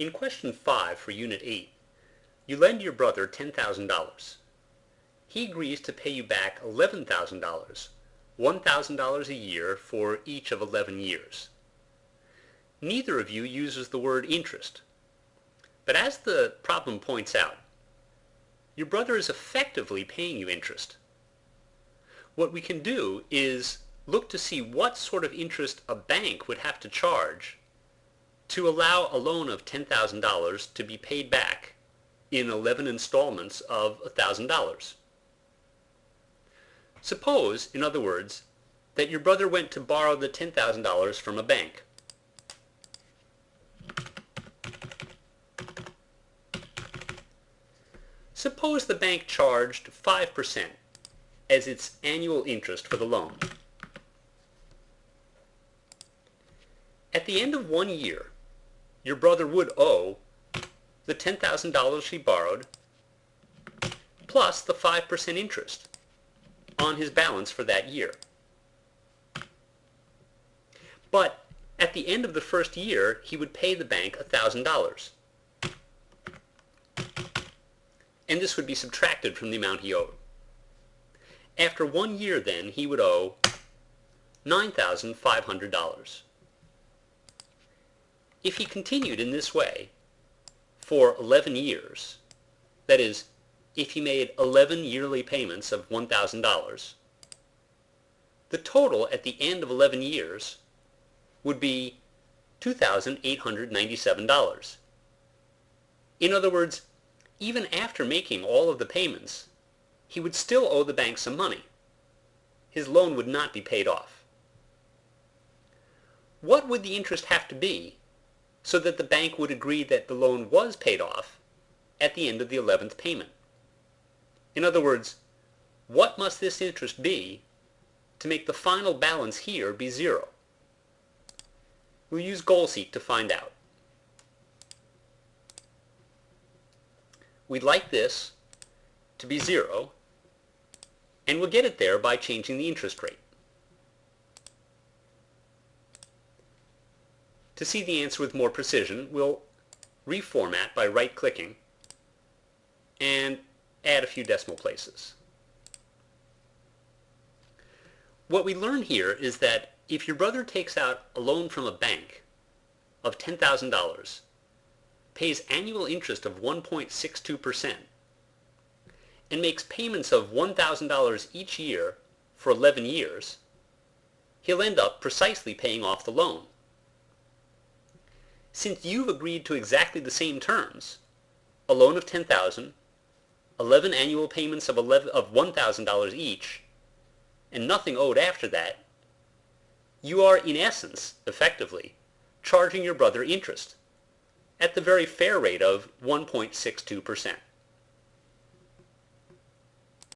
In question 5 for Unit 8, you lend your brother $10,000. He agrees to pay you back $11,000, $1,000 a year for each of 11 years. Neither of you uses the word interest, but as the problem points out, your brother is effectively paying you interest. What we can do is look to see what sort of interest a bank would have to charge to allow a loan of $10,000 to be paid back in 11 installments of $1,000. Suppose, in other words, that your brother went to borrow the $10,000 from a bank. Suppose the bank charged 5% as its annual interest for the loan. At the end of 1 year, your brother would owe the $10,000 he borrowed plus the 5% interest on his balance for that year. But at the end of the first year, he would pay the bank $1,000. And this would be subtracted from the amount he owed. After 1 year, then, he would owe $9,500. If he continued in this way for 11 years, that is, if he made 11 yearly payments of $1,000, the total at the end of 11 years would be $2,897. In other words, even after making all of the payments, he would still owe the bank some money. His loan would not be paid off. What would the interest have to be so that the bank would agree that the loan was paid off at the end of the 11th payment? In other words, what must this interest be to make the final balance here be zero? We'll use goal-seek to find out. We'd like this to be zero, and we'll get it there by changing the interest rate. To see the answer with more precision, we'll reformat by right-clicking and add a few decimal places. What we learn here is that if your brother takes out a loan from a bank of $10,000, pays annual interest of 1.62%, and makes payments of $1,000 each year for 11 years, he'll end up precisely paying off the loan. Since you've agreed to exactly the same terms, a loan of $10,000, 11 annual payments of $1,000 each, and nothing owed after that, you are in essence, effectively, charging your brother interest at the very fair rate of 1.62%.